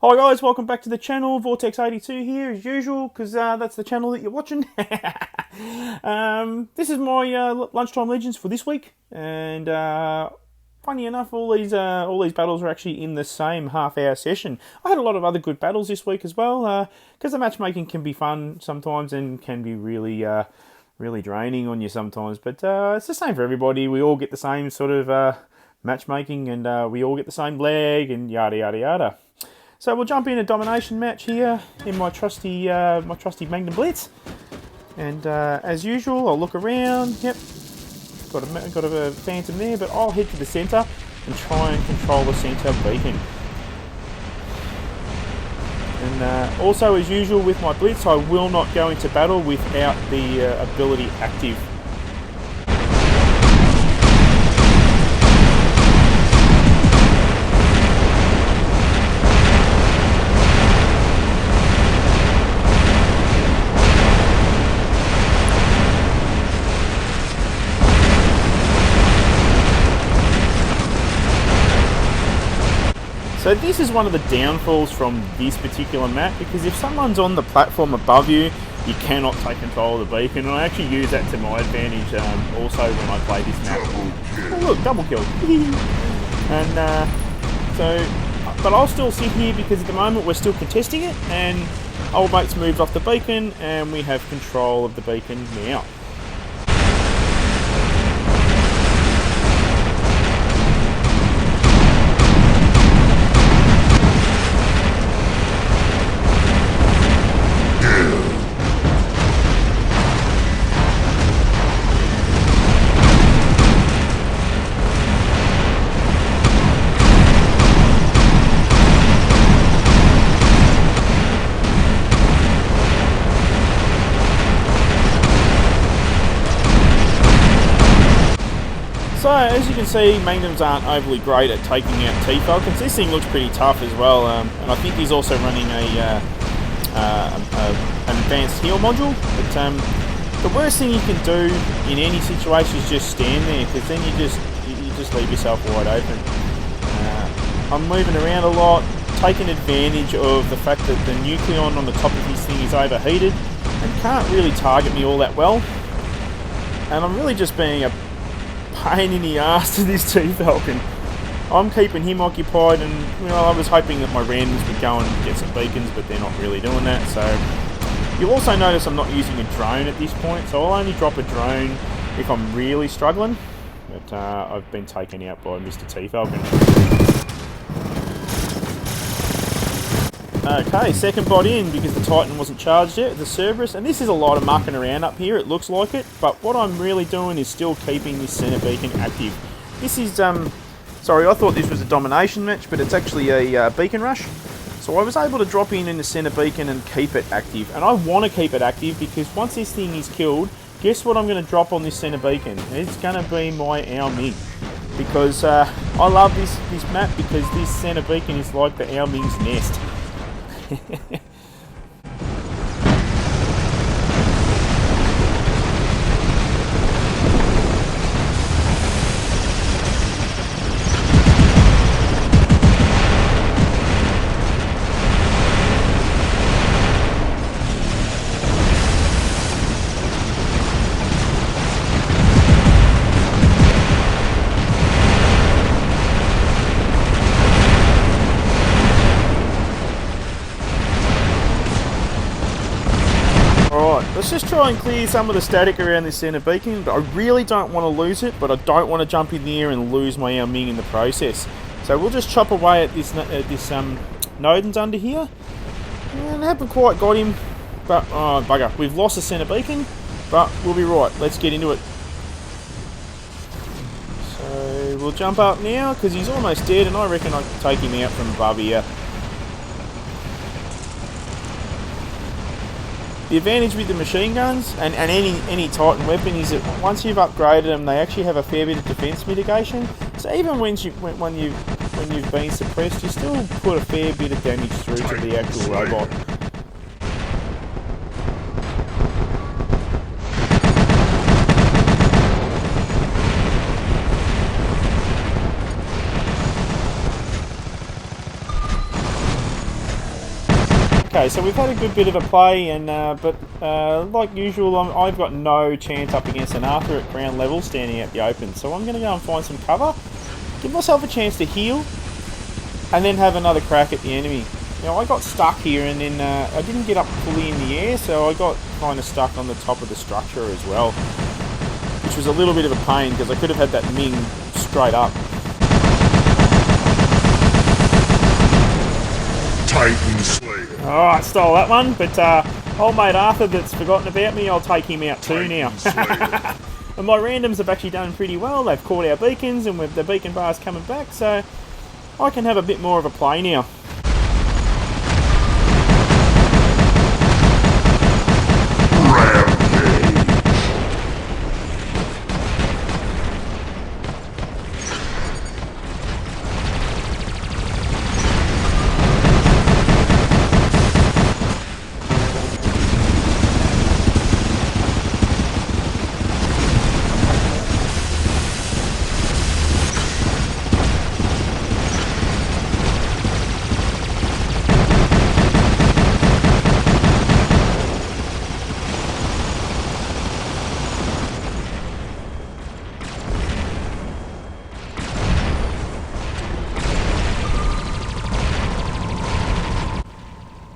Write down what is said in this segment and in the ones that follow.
Hi guys, welcome back to the channel. Vortex82 here as usual, because that's the channel that you're watching. This is my Lunchtime Legends for this week, and funny enough, all these battles are actually in the same half-hour session. I had a lot of other good battles this week as well, because the matchmaking can be fun sometimes and can be really draining on you sometimes. But it's the same for everybody. We all get the same sort of matchmaking, and we all get the same leg, and yada yada yada. So we'll jump in a domination match here in my trusty Magnum Blitz, and as usual, I'll look around. Yep, got a phantom there, but I'll head to the centre and try and control the centre beacon. And also, as usual with my Blitz, I will not go into battle without the ability active. So this is one of the downfalls from this particular map, because if someone's on the platform above you, you cannot take control of the beacon, and I actually use that to my advantage also when I play this map. Oh look, double kill. But I'll still sit here because at the moment we're still contesting it, and old mate's moved off the beacon and we have control of the beacon now. So, as you can see, Magnums aren't overly great at taking out T-Falcons. This thing looks pretty tough as well, and I think he's also running an advanced heal module. But the worst thing you can do in any situation is just stand there, because then you just leave yourself wide open. I'm moving around a lot, taking advantage of the fact that the Nucleon on the top of his thing is overheated and can't really target me all that well. And I'm really just being a pain in the ass to this T-Falcon. I'm keeping him occupied, and I was hoping that my randoms would go and get some beacons, but they're not really doing that. So you'll also notice I'm not using a drone at this point, so I'll only drop a drone if I'm really struggling. But I've been taken out by Mr. T-Falcon. Okay, second bot in because the Titan wasn't charged yet, the Cerberus, and this is a lot of mucking around up here, it looks like it, but what I'm really doing is still keeping this centre beacon active. This is, sorry, I thought this was a domination match, but it's actually a beacon rush. So I was able to drop in the centre beacon and keep it active, and I want to keep it active because once this thing is killed, guess what I'm going to drop on this centre beacon? It's going to be my Ao Ming. Because I love this map, because this centre beacon is like the Ao Ming's nest. Let's just try and clear some of the static around this centre beacon, but I really don't want to lose it, but I don't want to jump in there and lose my Ao Ming in the process. So we'll just chop away at this Nodens under here, and haven't quite got him, but oh bugger, we've lost the centre beacon, but we'll be right. Let's get into it. So we'll jump up now, because he's almost dead, and I reckon I can take him out from above here. The advantage with the machine guns and any Titan weapon is that once you've upgraded them, they actually have a fair bit of defense mitigation. So even when you've been suppressed, you still put a fair bit of damage through to the actual robot. Okay, so we've had a good bit of a play, and but like usual, I've got no chance up against an Arthur at ground level standing out the open. So I'm going to go and find some cover, give myself a chance to heal, and then have another crack at the enemy. Now, I got stuck here, and then I didn't get up fully in the air, so I got kind of stuck on the top of the structure as well, which was a little bit of a pain because I could have had that Ming straight up. Titan Slayer. Oh, I stole that one, but old mate Arthur that's forgotten about me, I'll take him out too now. And my randoms have actually done pretty well. They've caught our beacons, and with the beacon bars coming back, so I can have a bit more of a play now.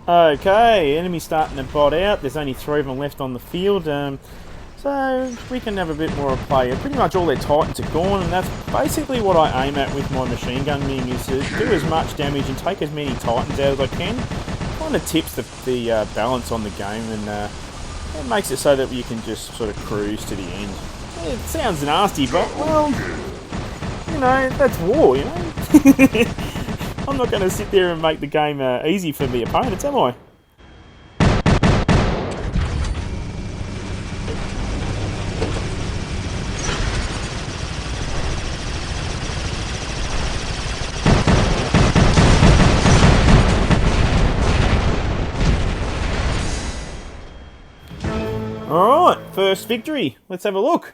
Okay, enemy starting to bot out. There's only 3 of them left on the field, so we can have a bit more of a play. Pretty much all their Titans are gone, and that's basically what I aim at with my machine gun Ming, is to do as much damage and take as many Titans out as I can. Kind of tips the balance on the game, and it makes it so that you can just sort of cruise to the end. It sounds nasty, but, well, you know, that's war, you know? I'm not going to sit there and make the game easy for the opponents, am I? Alright, first victory. Let's have a look.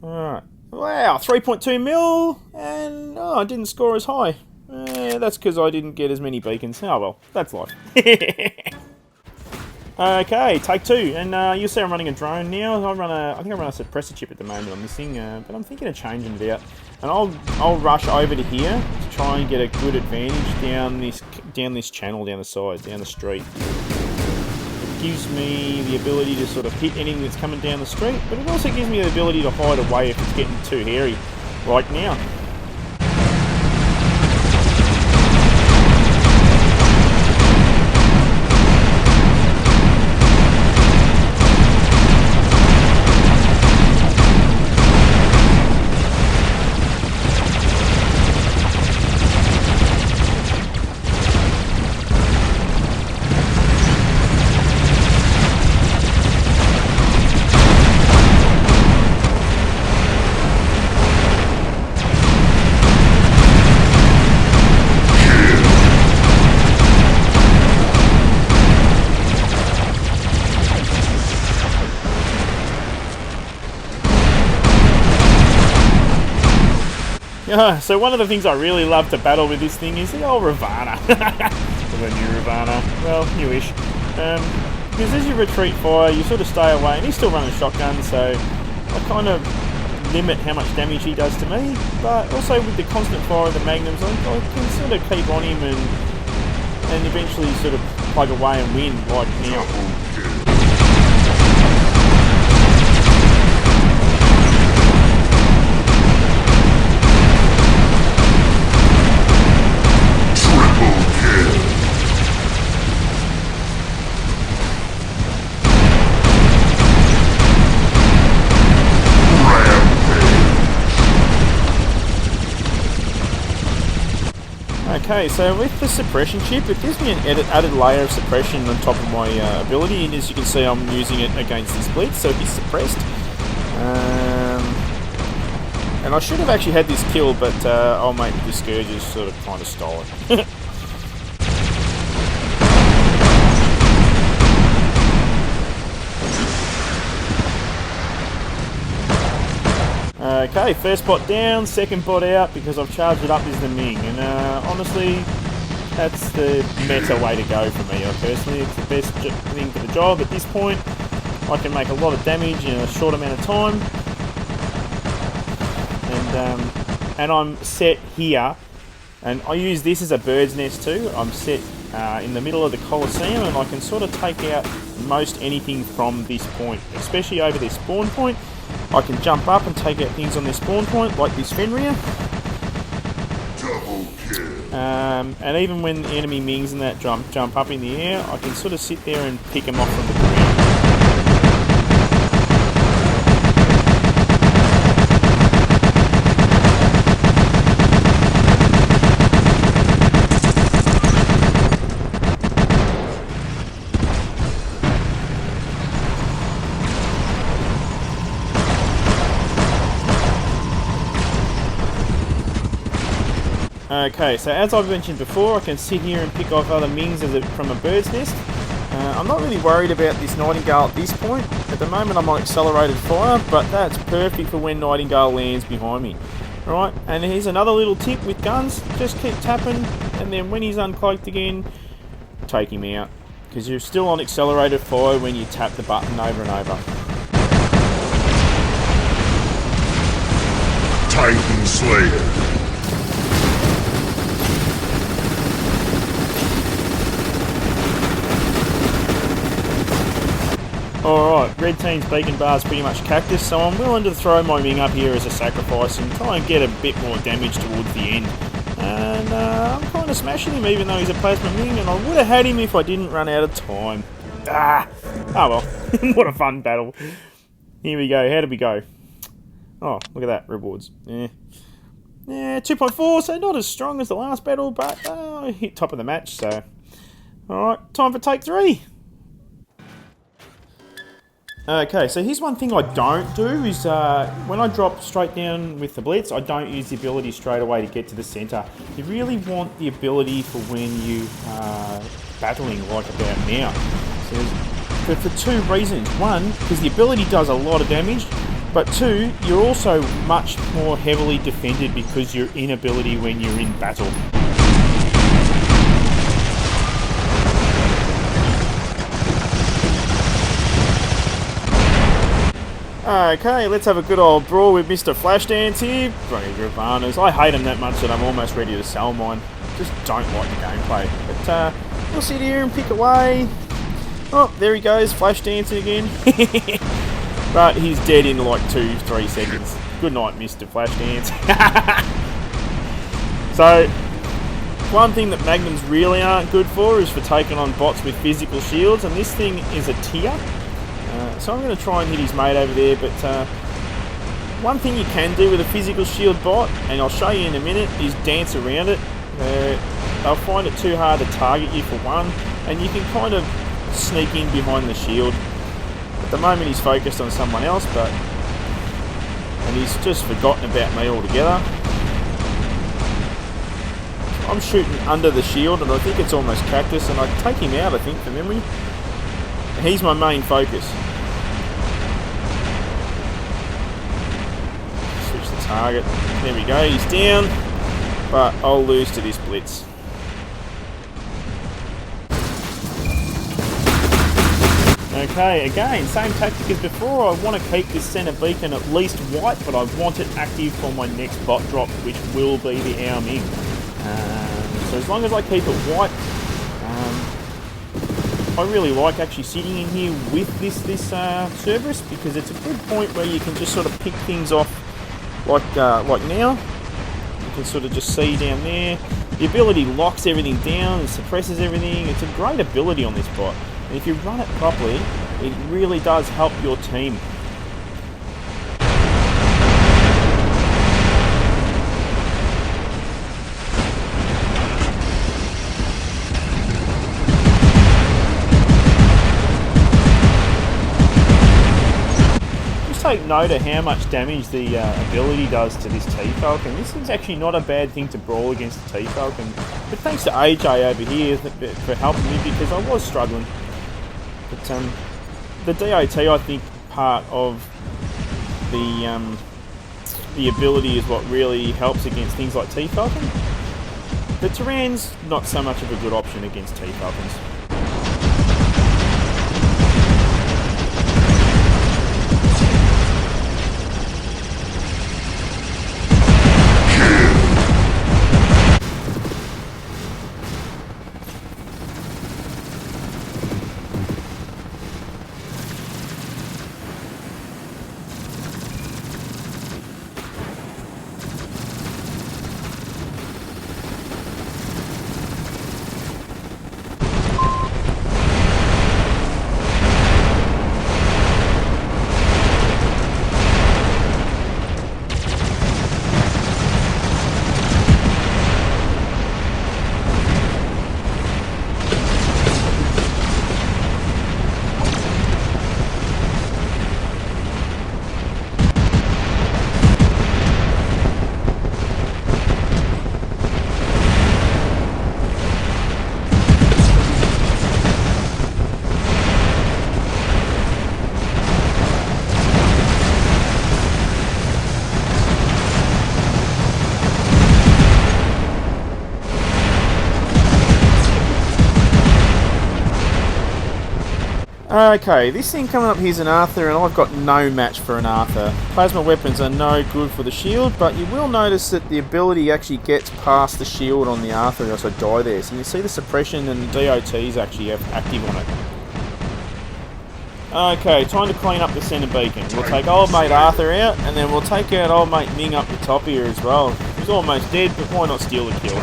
Alright. Wow, 3.2 mil, and I didn't score as high. That's because I didn't get as many beacons. Oh well, that's life. Okay, take 2, and you'll see I'm running a drone now. I think I run a suppressor chip at the moment on this thing, but I'm thinking of changing it out. And I'll rush over to here to try and get a good advantage down this channel, down the side, down the street. Gives me the ability to sort of hit anything that's coming down the street, but it also gives me the ability to hide away if it's getting too hairy, like now. Yeah, so one of the things I really love to battle with this thing is the old Ravana. The new Ravana. Well, newish. Because as you retreat fire, you sort of stay away, and he's still running shotgun, so I kind of limit how much damage he does to me, but also with the constant fire of the magnums, I can sort of keep on him and eventually sort of plug away and win, like now. Okay, so with the suppression chip, it gives me an added layer of suppression on top of my ability, and as you can see I'm using it against this blitz, so he's suppressed. And I should have actually had this kill, but old mate with the Scourges sort of kind of stole it. Okay, first bot down, second bot out because I've charged it up is the Ming, and honestly, That's the meta way to go for me, personally. It's the best thing for the job at this point. I can make a lot of damage in a short amount of time. And I'm set here. And I use this as a bird's nest too. I'm set in the middle of the Colosseum, and I can sort of take out most anything from this point, especially over their spawn point. I can jump up and take out things on their spawn point, like this Fenrir. Double kill. And even when the enemy Mings and that jump up in the air, I can sort of sit there and pick them off from the ground. Okay, so as I've mentioned before, I can sit here and pick off other Mings from a bird's nest. I'm not really worried about this Nightingale at this point. At the moment I'm on accelerated fire, but that's perfect for when Nightingale lands behind me. Alright, and here's another little tip with guns. Just keep tapping, and then when he's uncloaked again, take him out. Because you're still on accelerated fire when you tap the button over and over. Titan Slayer. Alright, red team's beacon bar's pretty much cactus, so I'm willing to throw my Ming up here as a sacrifice and try and get a bit more damage towards the end. And I'm kind of smashing him even though he's a plasma Ming, and I would have had him if I didn't run out of time. Oh well, what a fun battle. Here we go, how did we go? Oh, look at that, rewards. Yeah, 2.4, so not as strong as the last battle, but I hit top of the match, so... Alright, time for take 3. Okay, so here's one thing I don't do is when I drop straight down with the Blitz, I don't use the ability straight away to get to the centre. You really want the ability for when you are battling like about now. So, for two reasons. One, because the ability does a lot of damage, but two, you're also much more heavily defended because you're in ability when you're in battle. Okay, let's have a good old brawl with Mr. Flashdance here. Bloody Gravanas. I hate him that much that I'm almost ready to sell mine. Just don't like the gameplay. But we'll sit here and pick away. Oh, there he goes, Flashdance again. But he's dead in like 2-3 seconds. Good night, Mr. Flashdance. So, one thing that Magnums really aren't good for is for taking on bots with physical shields, and this thing is a tier. So I'm going to try and hit his mate over there, but one thing you can do with a physical shield bot, and I'll show you in a minute, is dance around it. They'll find it too hard to target you for one, and you can kind of sneak in behind the shield. At the moment he's focused on someone else, and he's just forgotten about me altogether. I'm shooting under the shield, and I think it's almost cactus, and I take him out, I think, from memory. And he's my main focus. Switch the target. There we go, he's down. But I'll lose to this Blitz. Okay, again, same tactic as before. I want to keep this centre beacon at least white, but I want it active for my next bot drop, which will be the Our Ming. So as long as I keep it white, I really like actually sitting in here with this Cerberus, because it's a good point where you can just sort of pick things off like now. You can sort of just see down there. The ability locks everything down and suppresses everything. It's a great ability on this bot. And if you run it properly, it really does help your team. Take note of how much damage the ability does to this T-Falcon. This is actually not a bad thing to brawl against the T-Falcon, but thanks to AJ over here for helping me, because I was struggling. But the DOT, I think, part of the ability is what really helps against things like T-Falcon. The Tyran's not so much of a good option against T-Falcons. Okay, this thing coming up here is an Arthur, and I've got no match for an Arthur. Plasma weapons are no good for the shield, but you will notice that the ability actually gets past the shield on the Arthur and also die there. So you see the suppression and the DOTs actually have active on it. Okay, time to clean up the centre beacon. We'll take old mate Arthur out, and then we'll take out old mate Ming up the top here as well. He's almost dead, but why not steal the kill?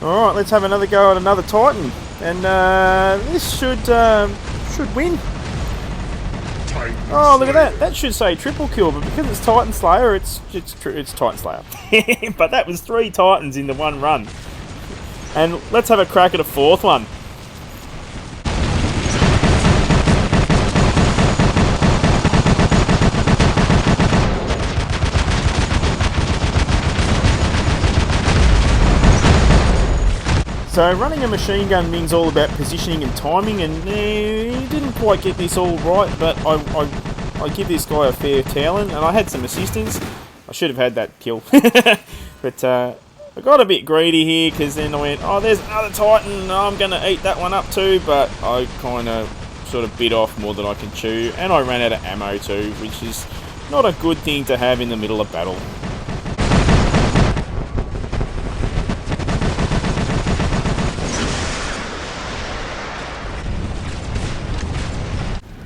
Alright, let's have another go at another Titan. And this should win. Oh, look at that. That should say triple kill, but because it's Titan Slayer, it's Titan Slayer. But that was 3 Titans into one run. And let's have a crack at a 4th one. So running a machine gun Ming's all about positioning and timing, and he didn't quite get this all right, but I give this guy a fair talent, and I had some assistance. I should have had that kill. But I got a bit greedy here, because then I went, oh, there's another Titan, I'm going to eat that one up too, but I kind of sort of bit off more than I can chew, and I ran out of ammo too, which is not a good thing to have in the middle of battle.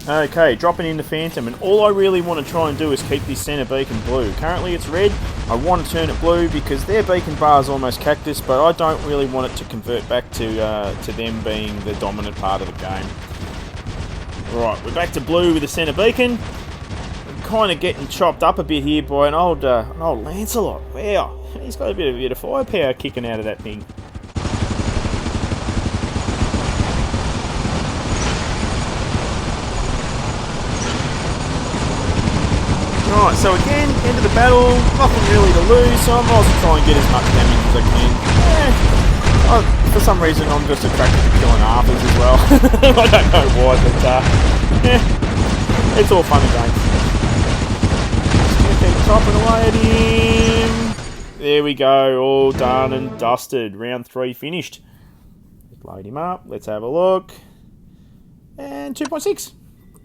Okay, dropping into Phantom, and all I really want to try and do is keep this centre beacon blue. Currently it's red. I want to turn it blue because their beacon bar is almost cactus, but I don't really want it to convert back to them being the dominant part of the game. Right, we're back to blue with the centre beacon. I'm kind of getting chopped up a bit here by an old Lancelot. Wow, he's got a bit of firepower kicking out of that thing. Right, so again, end of the battle, nothing really to lose, so I might as well try and get as much damage as I can. For some reason, I'm just attracted to killing Arthurs as well. I don't know why, but it's all fun and games. Just gonna keep chopping away at him. There we go, all done and dusted. Round 3 finished. Let's load him up, let's have a look. And 2.6.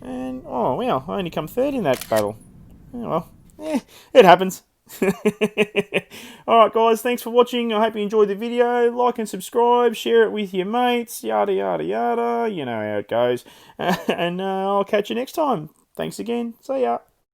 And, oh wow, I only come 3rd in that battle. Oh, well, it happens. Alright guys, thanks for watching. I hope you enjoyed the video. Like and subscribe, share it with your mates, yada yada yada. You know how it goes. And I'll catch you next time. Thanks again. See ya.